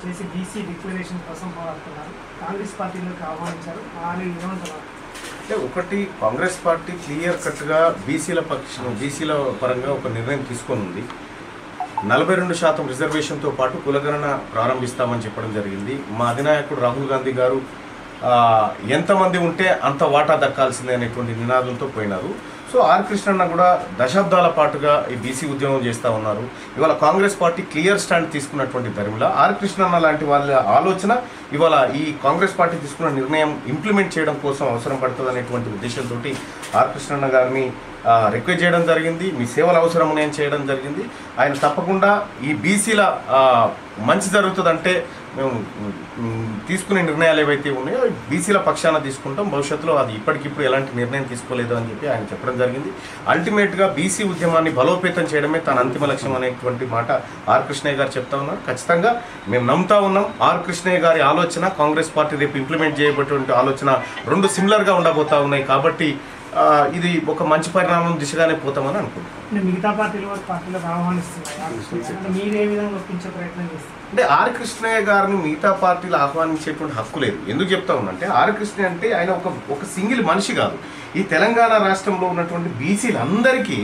చేసి BC declaration కోసం పోరాడుతున్నారు. కాంగ్రెస్ పార్టీలోకి ఆహ్వానించారు. వాళ్ళు ఏమంటున్నారు అంటే ఒకటి, కాంగ్రెస్ పార్టీ క్లియర్ కట్గా బీసీల పరంగా ఒక నిర్ణయం తీసుకొని ఉంది. 42% రిజర్వేషన్తో పాటు కులగణన ప్రారంభిస్తామని చెప్పడం జరిగింది. మా అధినాయకుడు రాహుల్ గాంధీ గారు ఎంతమంది ఉంటే అంత వాటా దక్కాల్సిందే అనేటువంటి నినాదంతో పోయినారు. సో ఆర్ కృష్ణన్న కూడా దశాబ్దాల పాటుగా ఈ బీసీ ఉద్యమం చేస్తూ ఉన్నారు. ఇవాళ కాంగ్రెస్ పార్టీ క్లియర్ స్టాండ్ తీసుకున్నటువంటి ధర్మిలా ఆర్ కృష్ణన్న లాంటి వాళ్ళ ఆలోచన ఇవాళ ఈ కాంగ్రెస్ పార్టీ తీసుకున్న నిర్ణయం ఇంప్లిమెంట్ చేయడం కోసం అవసరం పడుతుంది అనేటువంటి ఉద్దేశంతో ఆర్ కృష్ణన్న గారిని రిక్వెస్ట్ చేయడం జరిగింది. మీ సేవలు అవసరం నేను చేయడం జరిగింది. ఆయన తప్పకుండా ఈ బీసీల మంచి జరుగుతుందంటే మేము తీసుకునే నిర్ణయాలు ఏవైతే ఉన్నాయో బీసీల పక్షాన తీసుకుంటాం. భవిష్యత్తులో అది ఇప్పటికిప్పుడు ఎలాంటి నిర్ణయం తీసుకోలేదు అని చెప్పి ఆయన చెప్పడం జరిగింది. అల్టిమేట్గా బీసీ ఉద్యమాన్ని బలోపేతం చేయడమే తన అంతిమ లక్ష్యం అనేటువంటి మాట ఆర్ కృష్ణయ్య గారు చెప్తా ఉన్నారు. ఖచ్చితంగా మేము నమ్ముతా ఉన్నాం. ఆర్ కృష్ణయ్య గారి ఆలోచన, కాంగ్రెస్ పార్టీ రేపు ఇంప్లిమెంట్ చేయబోయేటువంటి ఆలోచన రెండు సిమిలర్గా ఉండబోతా ఉన్నాయి. కాబట్టి ఇది ఒక మంచి పరిణామం దిశగానే పోతామని అనుకుంటున్నాం. మిగతా పార్టీలకు ఆహ్వానిస్తున్నాయి, మీరు ఏ విధంగా ఒప్పించే ప్రయత్నం చేస్తారు? అంటే ఆర్ కృష్ణయ్య గారిని మిగతా పార్టీలు ఆహ్వానించేటువంటి హక్కు లేదు. ఎందుకు చెప్తా ఉన్నంటే ఆర్ కృష్ణయ్య అంటే ఆయన ఒక సింగిల్ మనిషి కాదు. ఈ తెలంగాణ రాష్ట్రంలో ఉన్నటువంటి బీసీలందరికీ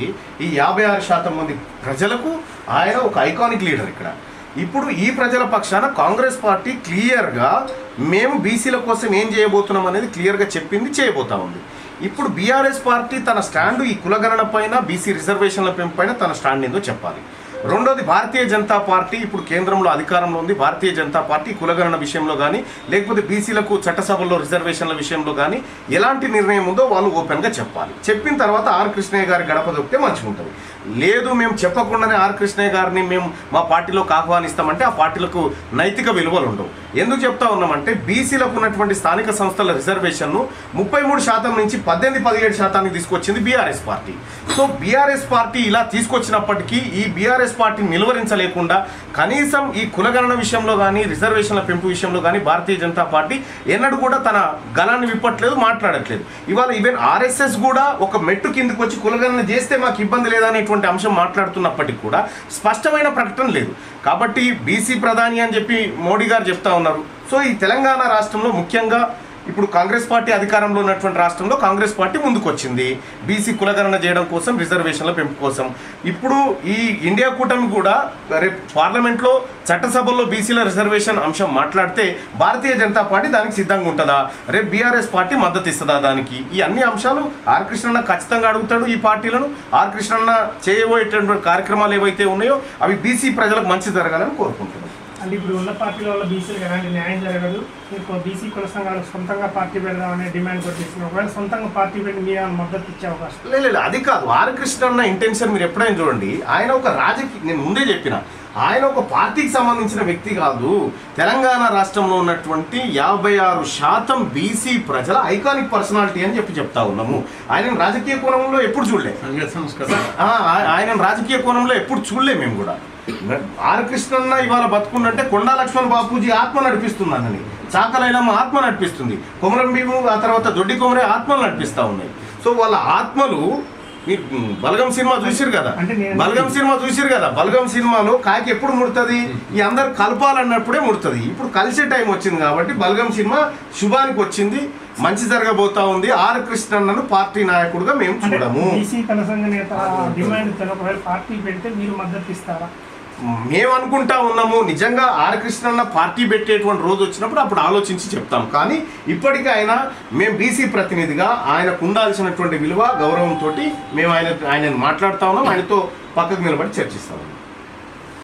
ఈ 56% మంది ప్రజలకు ఆయన ఒక ఐకానిక్ లీడర్. ఇక్కడ ఇప్పుడు ఈ ప్రజల పక్షాన కాంగ్రెస్ పార్టీ క్లియర్గా మేము బీసీల కోసం ఏం చేయబోతున్నాం అనేది క్లియర్గా చెప్పింది, చేయబోతా ఉంది. ఇప్పుడు బీఆర్ఎస్ పార్టీ తన స్టాండు ఈ కులగణన పైన, బీసీ రిజర్వేషన్ల పెంపు పైన తన స్టాండ్ ఏందో చెప్పాలి. రెండోది, భారతీయ జనతా పార్టీ ఇప్పుడు కేంద్రంలో అధికారంలో ఉంది. భారతీయ జనతా పార్టీ కులగణన విషయంలో కానీ లేకపోతే బీసీలకు చట్టసభల్లో రిజర్వేషన్ల విషయంలో కానీ ఎలాంటి నిర్ణయం ఉందో వాళ్ళు ఓపెన్గా చెప్పాలి. చెప్పిన తర్వాత ఆర్ కృష్ణయ్య గారి గడప దొక్కితే మంచిగా ఉంటుంది. లేదు మేము చెప్పకుండానే ఆర్ కృష్ణయ్య గారిని మేము మా పార్టీలోకి ఆహ్వానిస్తామంటే ఆ పార్టీలకు నైతిక విలువలు ఉండవు. ఎందుకు చెప్తా ఉన్నామంటే బీసీలకు ఉన్నటువంటి స్థానిక సంస్థల రిజర్వేషన్ను 33% నుంచి 18-17% తీసుకొచ్చింది BRS party. So BRS party ఇలా తీసుకొచ్చినప్పటికీ ఈ బీఆర్ఎస్ పార్టీని నిలువరించలేకుండా కనీసం ఈ కులగణన విషయంలో కానీ రిజర్వేషన్ల పెంపు విషయంలో కానీ భారతీయ జనతా పార్టీ ఎన్నడూ కూడా తన గళాన్ని విప్పట్లేదు, మాట్లాడట్లేదు. ఇవాళ ఈవెన్ ఆర్ఎస్ఎస్ కూడా ఒక మెట్టు కిందకు వచ్చి కులగణన చేస్తే మాకు ఇబ్బంది లేదనేటువంటి అంశం మాట్లాడుతున్నప్పటికీ కూడా స్పష్టమైన ప్రకటన లేదు. కాబట్టి బీసీ ప్రధాని అని చెప్పి మోడీ గారు చెప్తా ఉన్నారు. సో ఈ తెలంగాణ రాష్ట్రంలో ముఖ్యంగా ఇప్పుడు కాంగ్రెస్ పార్టీ అధికారంలో ఉన్నటువంటి రాష్ట్రంలో కాంగ్రెస్ పార్టీ ముందుకు వచ్చింది బీసీ కులగణన చేయడం కోసం, రిజర్వేషన్ల పెంపు కోసం. ఇప్పుడు ఈ ఇండియా కూటమి కూడా రేపు పార్లమెంట్లో చట్టసభల్లో బీసీల రిజర్వేషన్ అంశం మాట్లాడితే భారతీయ జనతా పార్టీ దానికి సిద్ధంగా ఉంటుందా, రేపు బీఆర్ఎస్ పార్టీ మద్దతు ఇస్తుందా దానికి? ఈ అన్ని అంశాలు ఆర్ కృష్ణన్న ఖచ్చితంగా అడుగుతాడు. ఈ పార్టీలను ఆర్ కృష్ణన్న చేయబోయేటటువంటి కార్యక్రమాలు ఏవైతే ఉన్నాయో అవి బీసీ ప్రజలకు మంచి జరగాలని కోరుకుంటున్నాం. అంటే ఇప్పుడు ఉన్న పార్టీల వల్ల బీసీలకు ఎలాంటి న్యాయం జరగదు, మీకు బీసీ కుల సంఘాలకు సొంతంగా పార్టీ పెడదామనే డిమాండ్ కొట్టేసింది. ఒకవేళ సొంతంగా పార్టీ పెట్టి మీరు మద్దతు ఇచ్చే అవకాశం లేదు. అది కాదు ఆర్ కృష్ణన్న ఇంటెన్షన్. మీరు ఎప్పుడైనా చూడండి, ఆయన ఒక రాజకీయ, నేను ముందే చెప్పిన, ఆయన ఒక పార్టీకి సంబంధించిన వ్యక్తి కాదు. తెలంగాణ రాష్ట్రంలో ఉన్నటువంటి 56% బీసీ ప్రజల ఐకానిక్ పర్సనాలిటీ అని చెప్తా ఉన్నాము. ఆయన రాజకీయ కోణంలో ఎప్పుడు చూడలే, ఆయన రాజకీయ కోణంలో ఎప్పుడు చూడలే మేము కూడా. ఆర్ కృష్ణన్న ఇవాళ బతుకున్నట్టే కొండా లక్ష్మణ్ బాపూజీ ఆత్మ నడిపిస్తుందని, చాకలైలమ్మ ఆత్మ నడిపిస్తుంది, కొమరం భీము ఆ తర్వాత దొడ్డి కొమరే ఆత్మలు నడిపిస్తూ ఉన్నాయి. సో వాళ్ళ ఆత్మలు, మీరు బలగం సినిమా చూసిరు కదా, బలగం సినిమాలో కాకి ఎప్పుడు ముడుతుంది, ఈ అందరు కలపాలన్నప్పుడే ముడుతుంది. ఇప్పుడు కలిసే టైం వచ్చింది కాబట్టి బలగం సినిమా శుభానికి వచ్చింది, మంచి జరగబోతా ఉంది. ఆర్ కృష్ణన్నను పార్టీ నాయకుడుగా మేము చూడము. పార్టీ పెడితే మీరు మద్దతు ఇస్తారా? మేము అనుకుంటా ఉన్నాము. నిజంగా ఆర్ కృష్ణన్న పార్టీ పెట్టేటువంటి రోజు వచ్చినప్పుడు అప్పుడు ఆలోచించి చెప్తాం. కానీ ఇప్పటికైనా మేము బీసీ ప్రతినిధిగా ఆయనకు ఉండాల్సినటువంటి విలువ, గౌరవంతో మేము ఆయన మాట్లాడుతూ ఉన్నాం. ఆయనతో పక్కకు నిలబడి చర్చిస్తాము.